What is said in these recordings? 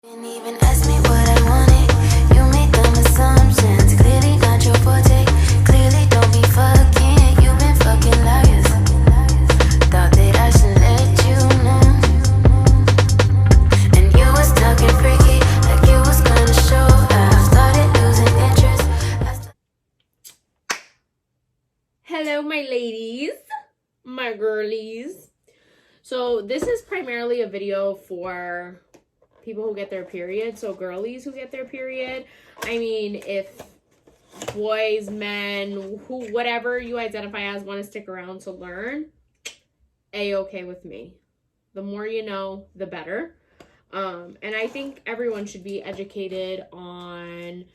Didn't even ask me what I wanted. You made dumb assumptions. Clearly not your forte. Clearly don't be fucking. You've been fucking liars. Thought that I should let you know. And you was talking freaky, like you was gonna show. I started losing interest. Hello, my ladies, my girlies. So this is primarily a video for people who get their period, so girlies who get their period. I mean, if boys, men, who, whatever you identify as, want to stick around to learn, A-okay with me. The more you know, the better. And I think everyone should be educated on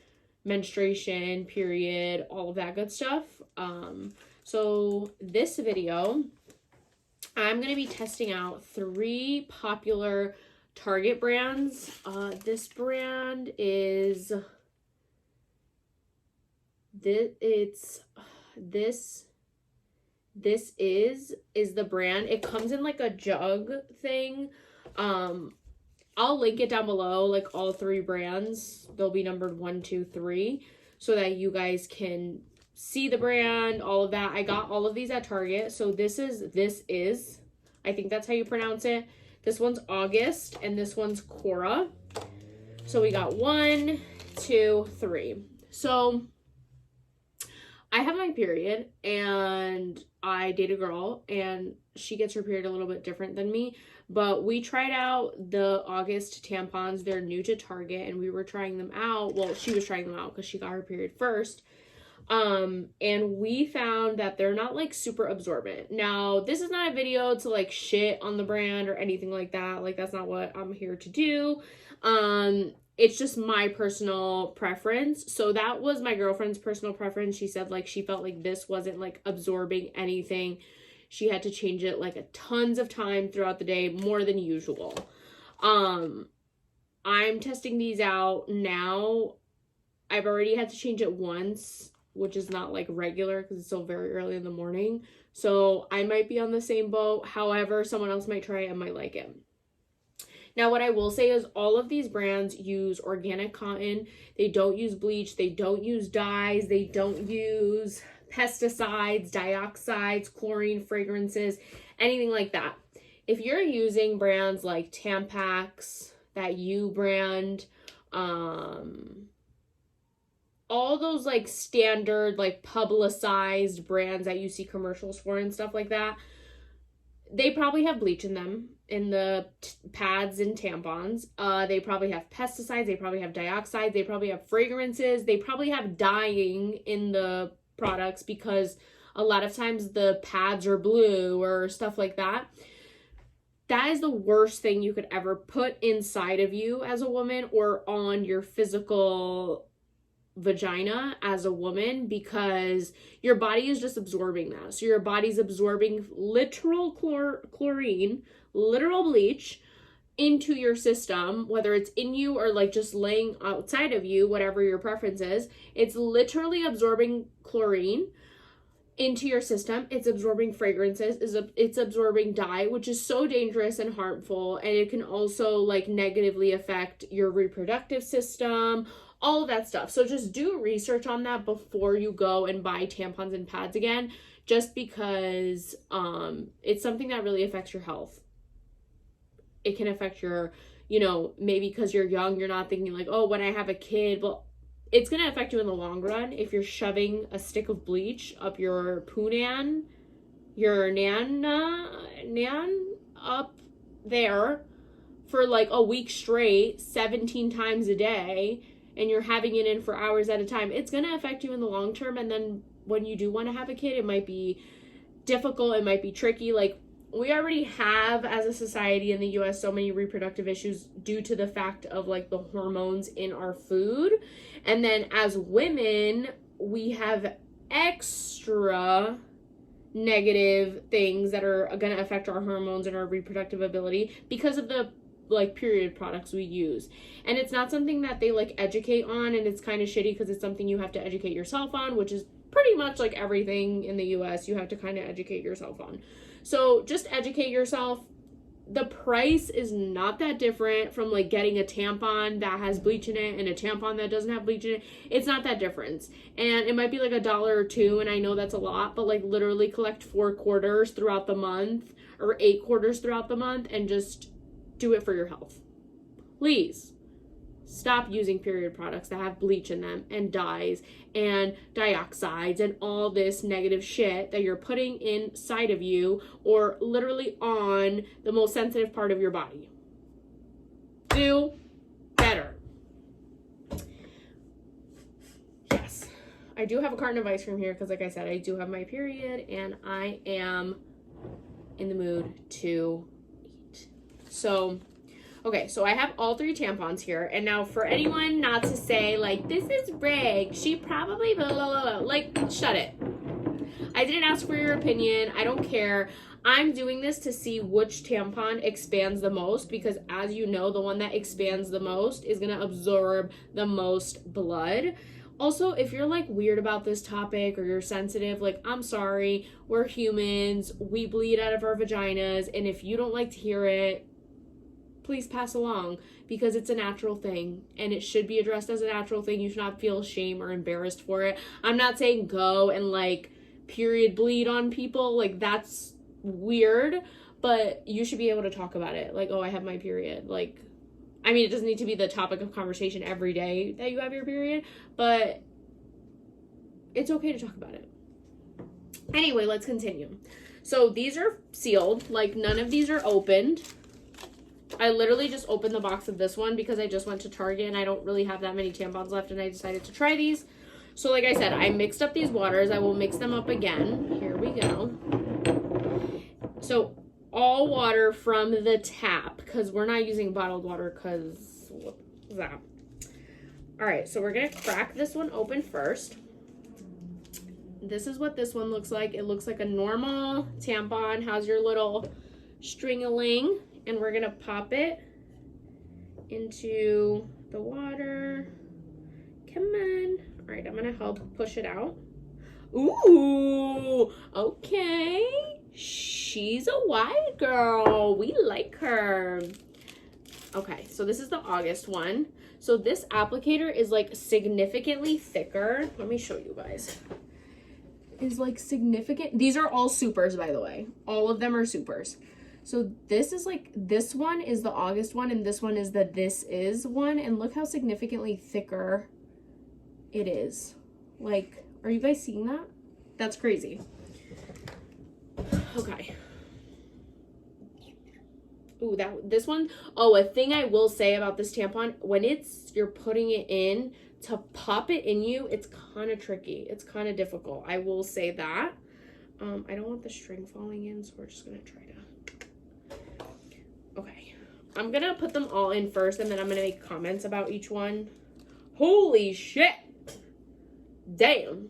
menstruation, period, all of that good stuff. So this video, I'm going to be testing out 3 popular Target brands. This brand is this is the brand. It comes in like a jug thing. I'll link it down below, like all 3 brands. They'll be numbered 1, 2, 3, so that you guys can see the brand, all of that. I got all of these at Target. So this is, I think that's how you pronounce it. This one's August, and this one's Cora. So we got 1, 2, 3. So I have my period, and I date a girl, and she gets her period a little bit different than me. But we tried out the August tampons. They're new to Target, and we were trying them out. Well, she was trying them out because she got her period first. And we found that they're not like super absorbent. Now, this is not a video to like shit on the brand or anything like that. Like, that's not what I'm here to do. It's just my personal preference. So that was my girlfriend's personal preference. She said like she felt like this wasn't like absorbing anything. She had to change it like a tons of time throughout the day, more than usual. I'm testing these out now. I've already had to change it once, which is not like regular because it's still very early in the morning. So I might be on the same boat. However, someone else might try it and might like it. Now, what I will say is all of these brands use organic cotton. They don't use bleach. They don't use dyes. They don't use pesticides, dioxides, chlorine, fragrances, anything like that. If you're using brands like Tampax, that U brand, all those like standard like publicized brands that you see commercials for and stuff like that, they probably have bleach in them, in the pads and tampons. They probably have pesticides, they probably have dioxide, they probably have fragrances, they probably have dyeing in the products because a lot of times the pads are blue or stuff like that. That is the worst thing you could ever put inside of you as a woman or on your physical vagina as a woman, because your body is just absorbing that. So your body's absorbing literal chlorine, literal bleach into your system, whether it's in you or like just laying outside of you, whatever your preference is. It's literally absorbing chlorine into your system. It's absorbing fragrances, it's absorbing dye, which is so dangerous and harmful, and it can also like negatively affect your reproductive system, all of that stuff. So just do research on that before you go and buy tampons and pads again, just because it's something that really affects your health. It can affect your, maybe because you're young, you're not thinking like, oh, when I have a kid, well, it's going to affect you in the long run if you're shoving a stick of bleach up your poonan, your nan up there for like a week straight, 17 times a day, and you're having it in for hours at a time. It's going to affect you in the long term. And then when you do want to have a kid, it might be difficult. It might be tricky. Like, we already have, as a society in the US, so many reproductive issues due to the fact of like the hormones in our food. And then as women, we have extra negative things that are going to affect our hormones and our reproductive ability because of the like period products we use. And it's not something that they like educate on, and it's kind of shitty because it's something you have to educate yourself on, which is pretty much like everything in the US you have to kind of educate yourself on. So just educate yourself. the price is not that different from like getting a tampon that has bleach in it and a tampon that doesn't have bleach in it. It's not that difference. And it might be like $1 or $2, and I know that's a lot, but like literally collect 4 quarters throughout the month or 8 quarters throughout the month and just do it for your health. Please stop using period products that have bleach in them and dyes and dioxides and all this negative shit that you're putting inside of you or literally on the most sensitive part of your body. Do better. Yes, I do have a carton of ice cream here because, like I said, I do have my period and I am in the mood to eat. So okay, so I have all 3 tampons here, and now for anyone not to say, like, this is Reg, she probably blah, blah, blah, blah, like, shut it. I didn't ask for your opinion. I don't care. I'm doing this to see which tampon expands the most, because as you know, the one that expands the most is going to absorb the most blood. Also, if you're, like, weird about this topic or you're sensitive, like, I'm sorry. We're humans. We bleed out of our vaginas, and if you don't like to hear it, please pass along, because it's a natural thing and it should be addressed as a natural thing. You should not feel shame or embarrassed for it. I'm not saying go and like period bleed on people, like that's weird, but you should be able to talk about it. Like, oh, I have my period. Like, I mean, it doesn't need to be the topic of conversation every day that you have your period, but it's okay to talk about it. Anyway, let's continue. So these are sealed, like none of these are opened. I literally just opened the box of this one because I just went to Target and I don't really have that many tampons left, and I decided to try these. So like I said, I mixed up these waters. I will mix them up again. Here we go. So all water from the tap, because we're not using bottled water, because what's that? All right, so we're going to crack this one open first. This is what this one looks like. It looks like a normal tampon. Has your little string-a-ling. And we're gonna pop it into the water. Come on. All right, I'm gonna help push it out. Ooh, okay. She's a white girl. We like her. Okay, so this is the August one. So this applicator is like significantly thicker. Let me show you guys. Is like significant. These are all supers, by the way. All of them are supers. So this is like, this one is the August one, and this one is the This Is one. And look how significantly thicker it is. Like, are you guys seeing that? That's crazy. Okay. Ooh, this one. Oh, a thing I will say about this tampon, when you're putting it in, to pop it in you, it's kind of tricky. It's kind of difficult. I will say that. I don't want the string falling in, so we're just going to try to. Okay, I'm gonna put them all in first, and then I'm gonna make comments about each one. Holy shit! Damn.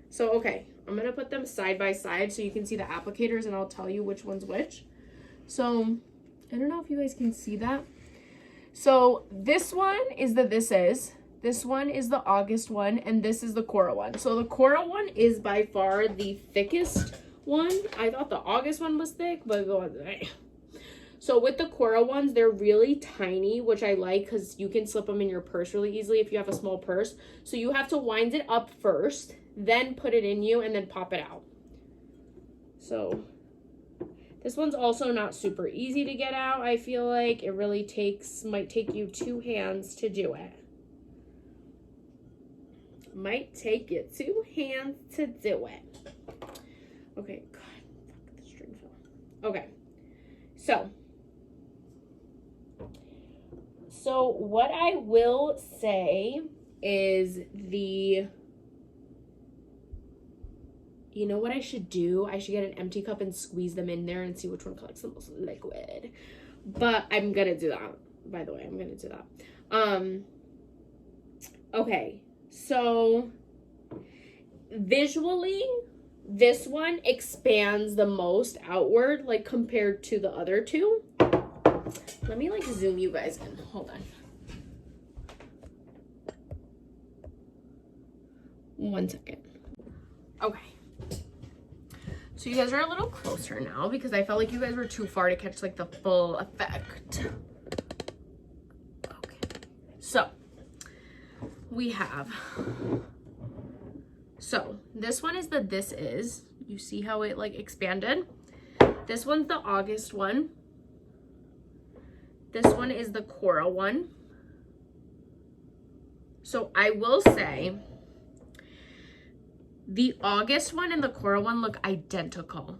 So, okay, I'm gonna put them side by side so you can see the applicators, and I'll tell you which one's which. So, I don't know if you guys can see that. So, this one is the This Is. This one is the August one, and this is the Coral one. So, the Coral one is by far the thickest one. I thought the August one was thick, but go on. So with the Coral ones, they're really tiny, which I like because you can slip them in your purse really easily if you have a small purse. So you have to wind it up first, then put it in you, and then pop it out. So this one's also not super easy to get out, I feel like. It really might take you 2 hands to do it. Might take you 2 hands to do it. Okay, God, fuck, the string fell. Okay, So what I will say is you know what I should do? I should get an empty cup and squeeze them in there and see which one collects the most liquid. But I'm going to do that. By the way, I'm going to do that. Okay. So visually, this one expands the most outward, like compared to the other two. Let me like zoom you guys in. Hold on. 1 second. Okay. So you guys are a little closer now because I felt like you guys were too far to catch like the full effect. Okay. So we have, so this one is the This Is. You see how it like expanded? This one's the August one. This one is the Cora one. So I will say the August one and the Cora one look identical.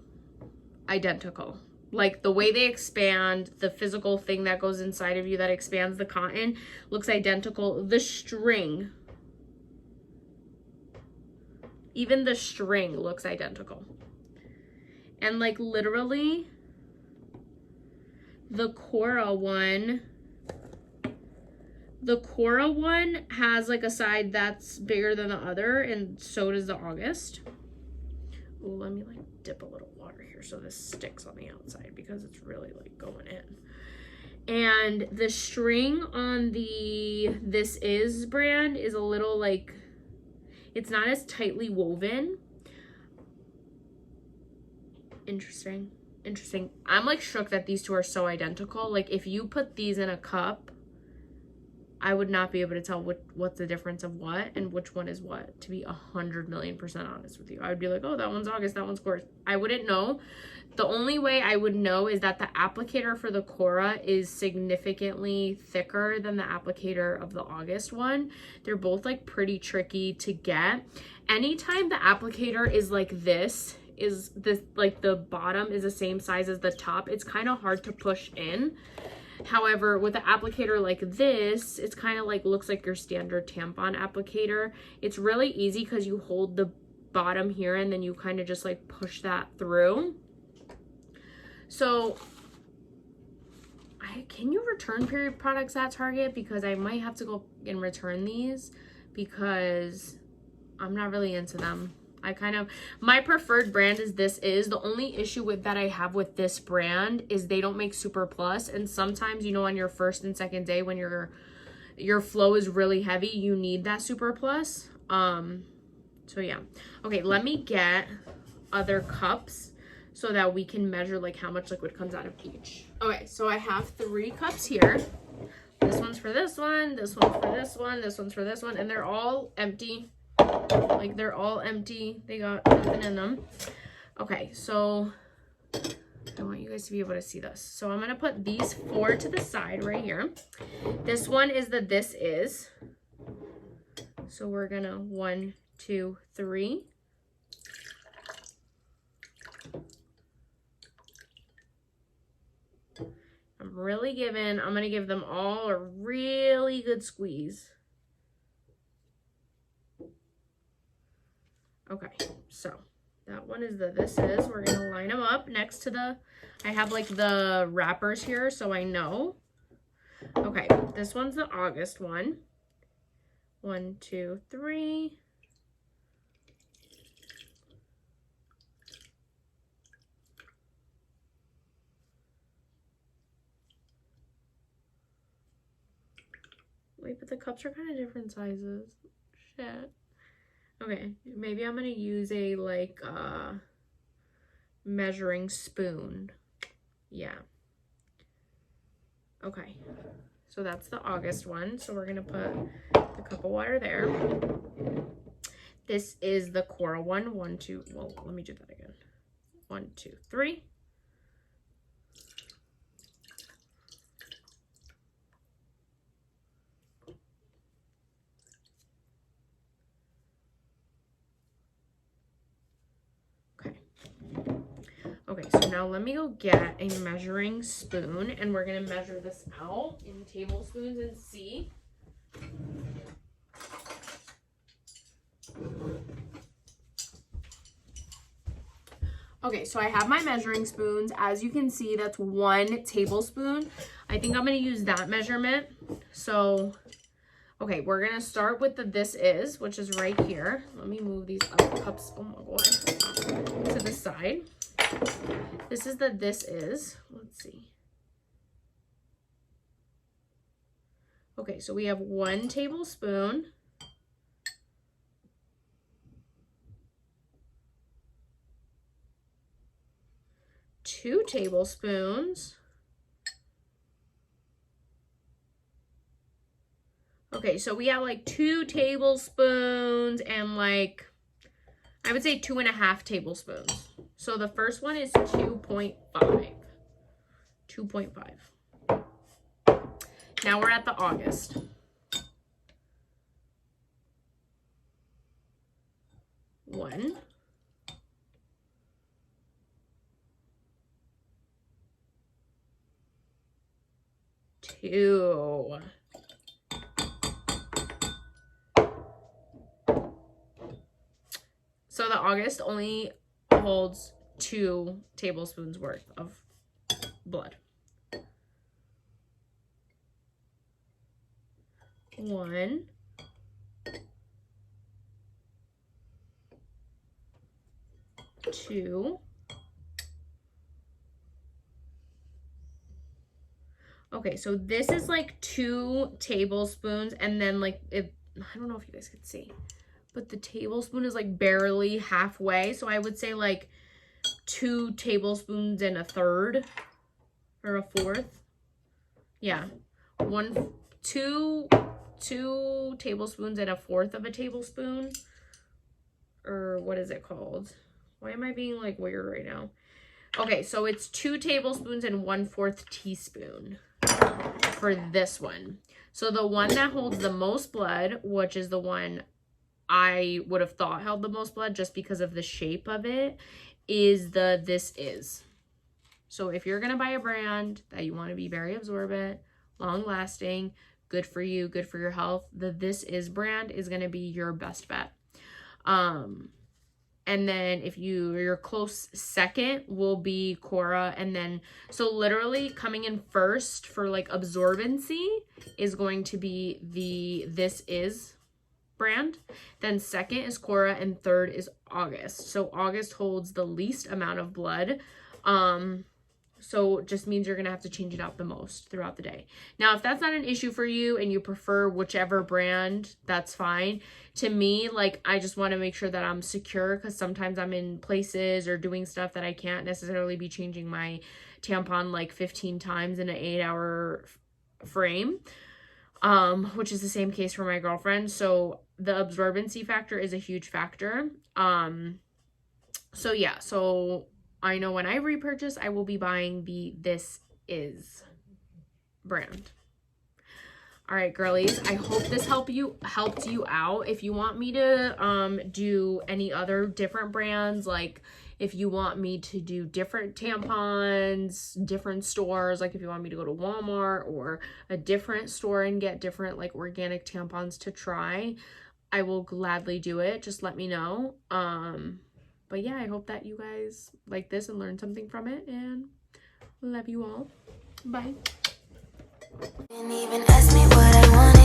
Identical. Like the way they expand, the physical thing that goes inside of you that expands the cotton looks identical. The string, even the string looks identical. And like literally the Cora one has like a side that's bigger than the other, and so does the August. Ooh, let me like dip a little water here so this sticks on the outside because it's really like going in. And the string on the This Is brand is a little like, it's not as tightly woven. Interesting. I'm like shook that these two are so identical. Like if you put these in a cup, I would not be able to tell what's the difference of what and which one is what, to be 100,000,000% honest with you. I would be like, oh, that one's August, that one's Cora. I wouldn't know. The only way I would know is that the applicator for the Cora is significantly thicker than the applicator of the August one. They're both like pretty tricky to get. Anytime the applicator is like this, is this like the bottom is the same size as the top, it's kind of hard to push in. However, with an applicator like this, it's kind of like looks like your standard tampon applicator. It's really easy because you hold the bottom here and then you kind of just like push that through. So can you return period products at Target? Because I might have to go and return these because I'm not really into them. My preferred brand is This Is. The only issue with that I have with this brand is they don't make Super Plus, and sometimes, you know, on your first and second day when your flow is really heavy, you need that Super Plus. So yeah. Okay, let me get other cups so that we can measure like how much liquid comes out of each. Okay, so I have 3 cups here. This one's for this one, this one's for this one, this one's for this one, and they're all empty. Like they're all empty. They got nothing in them. Okay, so I want you guys to be able to see this. So I'm going to put these 4 to the side right here. This one is the This Is. So we're going to 1, 2, 3. I'm going to give them all a really good squeeze. Okay, so that one is the This Is. We're going to line them up next to I have like the wrappers here so I know. Okay, this one's the August one. 1, 2, 3. Wait, but the cups are kind of different sizes. Shit. Okay, maybe I'm gonna use a like measuring spoon. Yeah. Okay, so that's the August one. So we're gonna put the cup of water there. This is the Cora one. 1, 2. Well, let me do that again. 1, 2, 3. Okay, so now let me go get a measuring spoon and we're gonna measure this out in tablespoons and see. Okay, so I have my measuring spoons. As you can see, that's 1 tablespoon. I think I'm gonna use that measurement. So, okay, we're gonna start with the This Is, which is right here. Let me move these other cups, oh my God, to the side. This is the This Is. Let's see. Okay, so we have 1 tablespoon. 2 tablespoons. Okay, so we have like 2 tablespoons and like, I would say 2.5 tablespoons. So the first one is 2.5. 2.5. Now we're at the August. One. Two. So the August only holds 2 tablespoons worth of blood. 1. 2. Okay, so this is like 2 tablespoons, and then like I don't know if you guys can see, but the tablespoon is like barely halfway. So I would say like 2 tablespoons and a third or a fourth. Yeah. 2 tablespoons and a fourth of a tablespoon. Or what is it called? Why am I being like weird right now? Okay, so it's 2 tablespoons and 1/4 teaspoon for this one. So the one that holds the most blood, which is the one I would have thought held the most blood just because of the shape of it, is the This Is. So if you're going to buy a brand that you want to be very absorbent, long lasting, good for you, good for your health, the This Is brand is going to be your best bet. And then if your close second will be Cora. And then, so literally coming in first for like absorbency is going to be the This Is brand. Then second is Cora, and third is August. So August holds the least amount of blood. So it just means you're going to have to change it out the most throughout the day. Now, if that's not an issue for you and you prefer whichever brand, that's fine. To me, like, I just want to make sure that I'm secure, because sometimes I'm in places or doing stuff that I can't necessarily be changing my tampon like 15 times in an 8-hour frame, which is the same case for my girlfriend. So the absorbency factor is a huge factor. So yeah, so I know when I repurchase, I will be buying the This Is brand. All right, girlies, I hope this helped you out. If you want me to do any other different brands, like if you want me to do different tampons, different stores, like if you want me to go to Walmart or a different store and get different like organic tampons to try, I will gladly do it. Just let me know. But yeah, I hope that you guys like this and learn something from it, and love you all. Bye. Didn't even ask me what I wanted.